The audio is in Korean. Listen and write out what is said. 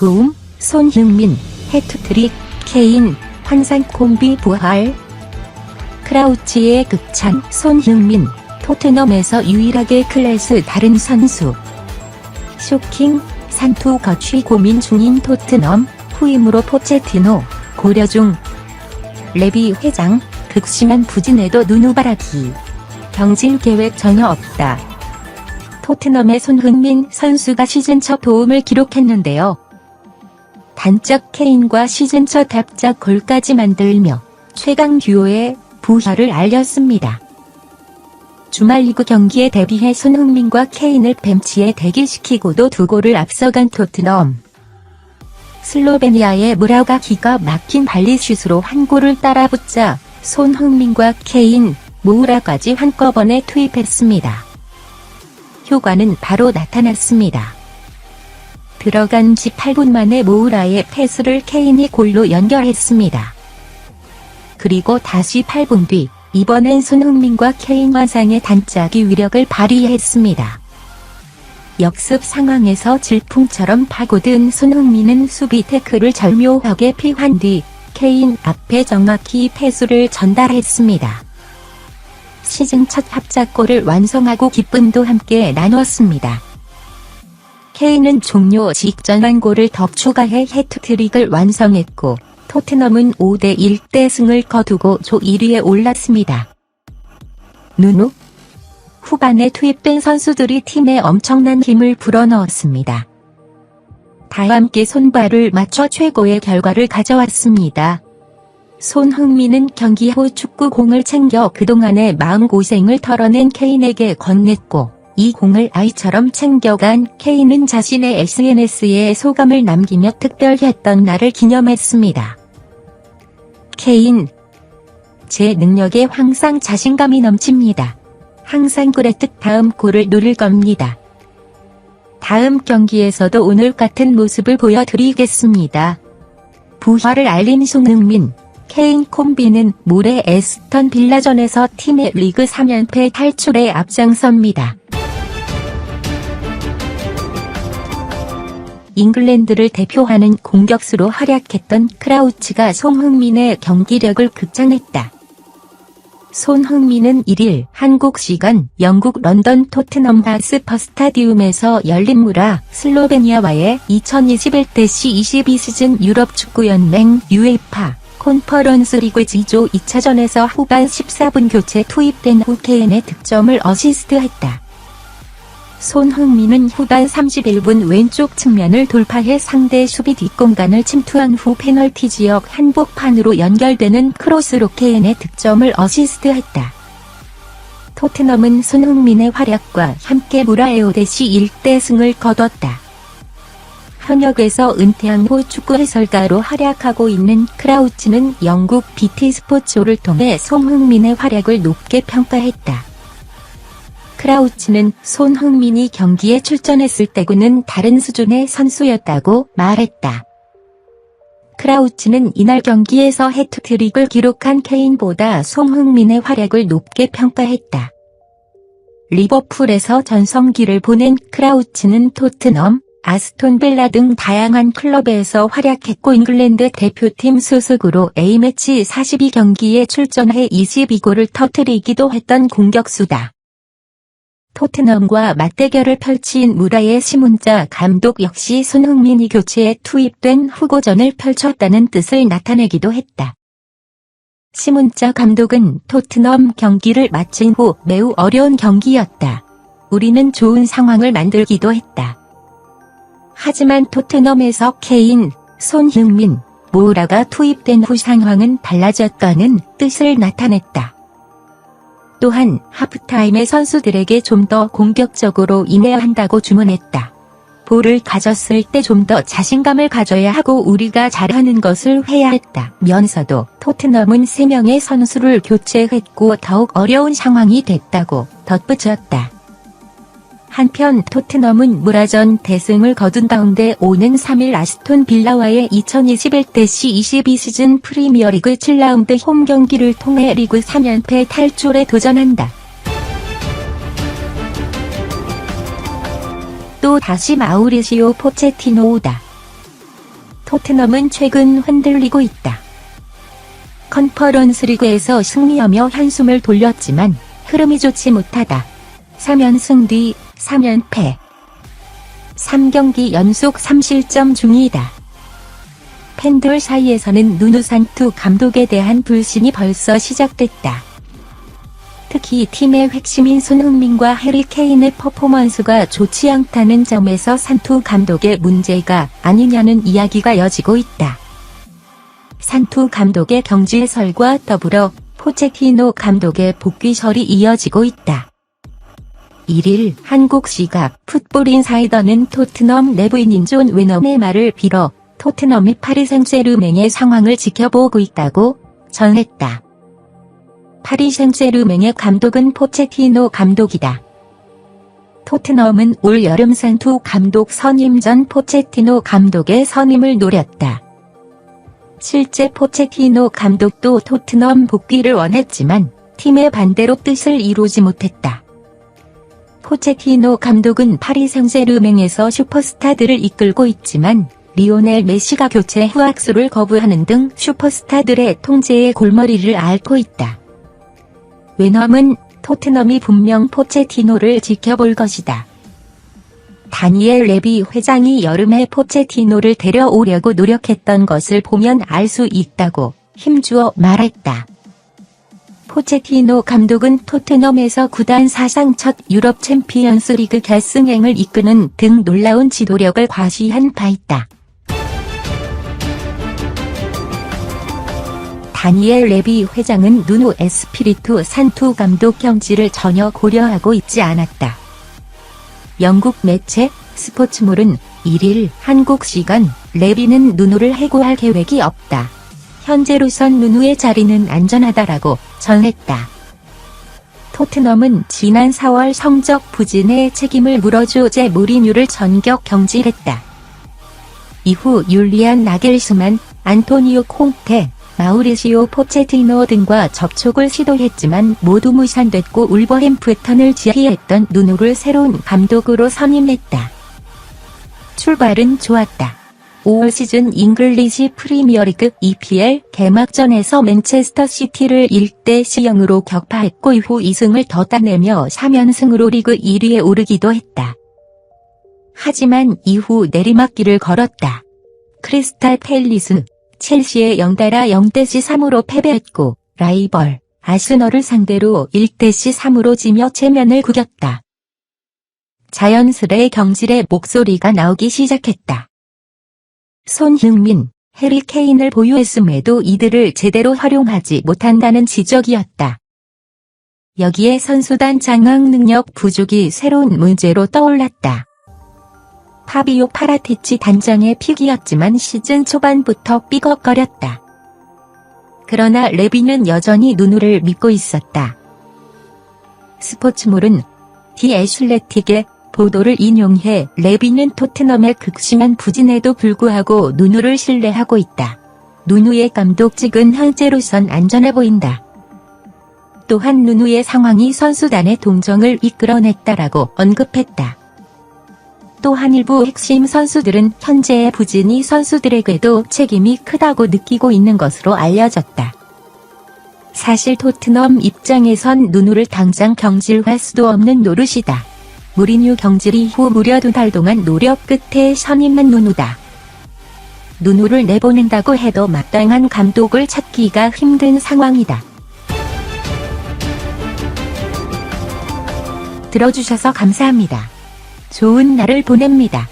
도움, 손흥민, 해트트릭, 케인, 환상 콤비 부활. 크라우치의 극찬, 손흥민, 토트넘에서 유일하게 클래스 다른 선수. 쇼킹, 산투 거취 고민 중인 토트넘, 후임으로 포체티노, 고려 중. 레비 회장, 극심한 부진에도 눈우바라기. 경질 계획 전혀 없다. 토트넘의 손흥민 선수가 시즌 첫 도움을 기록했는데요. 단짝 케인과 시즌 첫 합작 골까지 만들며 최강 듀오의 부활을 알렸습니다. 주말 리그 경기에 대비해 손흥민과 케인을 벤치에 대기시키고도 2골을 앞서간 토트넘. 슬로베니아의 무라가 기가 막힌 발리슛으로 한 골을 따라붙자 손흥민과 케인, 모우라까지 한꺼번에 투입했습니다. 효과는 바로 나타났습니다. 들어간 지 8분 만에 모우라의 패스를 케인이 골로 연결했습니다. 그리고 다시 8분 뒤, 이번엔 손흥민과 케인 환상의 단짝이 위력을 발휘했습니다. 역습 상황에서 질풍처럼 파고든 손흥민은 수비 태클을 절묘하게 피한 뒤 케인 앞에 정확히 패스를 전달했습니다. 시즌 첫 합작골을 완성하고 기쁨도 함께 나눴습니다. 케인은 종료 직전 한 골을 더 추가해 해트트릭을 완성했고 토트넘은 5대1 승을 거두고 조 1위에 올랐습니다. 누누? 후반에 투입된 선수들이 팀에 엄청난 힘을 불어넣었습니다. 다 함께 손발을 맞춰 최고의 결과를 가져왔습니다. 손흥민은 경기 후 축구공을 챙겨 그동안의 마음고생을 털어낸 케인에게 건넸고 이 공을 아이처럼 챙겨간 케인은 자신의 SNS에 소감을 남기며 특별했던 날을 기념했습니다. 케인. 제 능력에 항상 자신감이 넘칩니다. 항상 그랬듯 다음 골을 노릴 겁니다. 다음 경기에서도 오늘 같은 모습을 보여드리겠습니다. 부활을 알린 손흥민, 케인 콤비는 모레 에스턴 빌라전에서 팀의 리그 3연패 탈출에 앞장섭니다. 잉글랜드를 대표하는 공격수로 활약했던 크라우치가 손흥민의 경기력을 극찬했다. 손흥민은 1일 한국 시간 영국 런던 토트넘 하스퍼 스타디움에서 열린 무라 슬로베니아와의 2021-22 시즌 유럽 축구연맹 UEFA 컨퍼런스 리그 G조 2차전에서 후반 14분 교체 투입된 후 케인의 득점을 어시스트했다. 손흥민은 후반 31분 왼쪽 측면을 돌파해 상대 수비 뒷공간을 침투한 후 페널티 지역 한복판으로 연결되는 크로스로 케인의 득점을 어시스트했다. 토트넘은 손흥민의 활약과 함께 무라의 5대1 승을 거뒀다. 현역에서 은퇴한 후 축구 해설가로 활약하고 있는 크라우치는 영국 BT 스포츠를 통해 손흥민의 활약을 높게 평가했다. 크라우치는 손흥민이 경기에 출전했을 때고는 다른 수준의 선수였다고 말했다. 크라우치는 이날 경기에서 해트트릭을 기록한 케인보다 손흥민의 활약을 높게 평가했다. 리버풀에서 전성기를 보낸 크라우치는 토트넘, 아스톤 빌라 등 다양한 클럽에서 활약했고 잉글랜드 대표팀 소속으로 A매치 42경기에 출전해 22골을 터뜨리기도 했던 공격수다. 토트넘과 맞대결을 펼친 무라의 시문자 감독 역시 손흥민이 교체에 투입된 후고전을 펼쳤다는 뜻을 나타내기도 했다. 시문자 감독은 토트넘 경기를 마친 후 매우 어려운 경기였다. 우리는 좋은 상황을 만들기도 했다. 하지만 토트넘에서 케인, 손흥민, 모우라가 투입된 후 상황은 달라졌다는 뜻을 나타냈다. 또한 하프타임에 선수들에게 좀 더 공격적으로 임해야 한다고 주문했다. 볼을 가졌을 때 좀 더 자신감을 가져야 하고 우리가 잘하는 것을 해야 했다. 면서도 토트넘은 3명의 선수를 교체했고 더욱 어려운 상황이 됐다고 덧붙였다. 한편 토트넘은 무라전 대승을 거둔 가운데 오는 3일 아스톤 빌라와의 2021-22 시즌 프리미어리그 7라운드 홈 경기를 통해 리그 3연패 탈출에 도전한다. 또 다시 마우리시오 포체티노다. 토트넘은 최근 흔들리고 있다. 컨퍼런스 리그에서 승리하며 한숨을 돌렸지만 흐름이 좋지 못하다. 3연승 뒤 3연패. 3경기 연속 3실점 중이다. 팬들 사이에서는 누누 산투 감독에 대한 불신이 벌써 시작됐다. 특히 팀의 핵심인 손흥민과 해리 케인의 퍼포먼스가 좋지 않다는 점에서 산투 감독의 문제가 아니냐는 이야기가 이어지고 있다. 산투 감독의 경질설과 더불어 포체티노 감독의 복귀설이 이어지고 있다. 1일 한국 시각 풋볼인사이더는 토트넘 내부인인 존 웨넘의 말을 빌어 토트넘이 파리 생제르맹의 상황을 지켜보고 있다고 전했다. 파리 생제르맹의 감독은 포체티노 감독이다. 토트넘은 올 여름 산투 감독 선임 전 포체티노 감독의 선임을 노렸다. 실제 포체티노 감독도 토트넘 복귀를 원했지만 팀의 반대로 뜻을 이루지 못했다. 포체티노 감독은 파리 생제르맹에서 슈퍼스타들을 이끌고 있지만 리오넬 메시가 교체 후약수를 거부하는 등 슈퍼스타들의 통제의 골머리를 앓고 있다. 웨넘은 토트넘이 분명 포체티노를 지켜볼 것이다. 다니엘 레비 회장이 여름에 포체티노를 데려오려고 노력했던 것을 보면 알 수 있다고 힘주어 말했다. 포체티노 감독은 토트넘에서 구단 사상 첫 유럽 챔피언스 리그 결승행을 이끄는 등 놀라운 지도력을 과시한 바 있다. 다니엘 레비 회장은 누누 에스피리투 산투 감독 경질을 전혀 고려하고 있지 않았다. 영국 매체 스포츠몰은 1일 한국 시간 레비는 누누를 해고할 계획이 없다. 현재로선 누누의 자리는 안전하다라고 전했다. 토트넘은 지난 4월 성적 부진의 책임을 물어 조제 무리뉴를 전격 경질했다. 이후 율리안 나겔스만, 안토니오 콩테, 마우리시오 포체티노 등과 접촉을 시도했지만 모두 무산됐고 울버햄프턴을 지휘했던 누누를 새로운 감독으로 선임했다. 출발은 좋았다. 5월 시즌 잉글리시 프리미어리그 EPL 개막전에서 맨체스터 시티를 1대0으로 격파했고 이후 2승을 더 따내며 3연승으로 리그 1위에 오르기도 했다. 하지만 이후 내리막길을 걸었다. 크리스탈 팰리스, 첼시에 연달아 0대3으로 패배했고 라이벌 아스널을 상대로 1대3으로 지며 체면을 구겼다. 자연스레 경질의 목소리가 나오기 시작했다. 손흥민, 해리 케인을 보유했음에도 이들을 제대로 활용하지 못한다는 지적이었다. 여기에 선수단 장악 능력 부족이 새로운 문제로 떠올랐다. 파비오 파라티치 단장의 픽이었지만 시즌 초반부터 삐걱거렸다. 그러나 레비는 여전히 누누를 믿고 있었다. 스포츠몰은 디 애슐레틱의 보도를 인용해 레비는 토트넘의 극심한 부진에도 불구하고 누누를 신뢰하고 있다. 누누의 감독직은 현재로선 안전해 보인다. 또한 누누의 상황이 선수단의 동정을 이끌어냈다라고 언급했다. 또한 일부 핵심 선수들은 현재의 부진이 선수들에게도 책임이 크다고 느끼고 있는 것으로 알려졌다. 사실 토트넘 입장에선 누누를 당장 경질할 수도 없는 노릇이다. 무리뉴 경질 이후 무려 2달 동안 노력 끝에 선임한 누누다. 누누를 내보낸다고 해도 마땅한 감독을 찾기가 힘든 상황이다. 들어주셔서 감사합니다. 좋은 날을 보냅니다.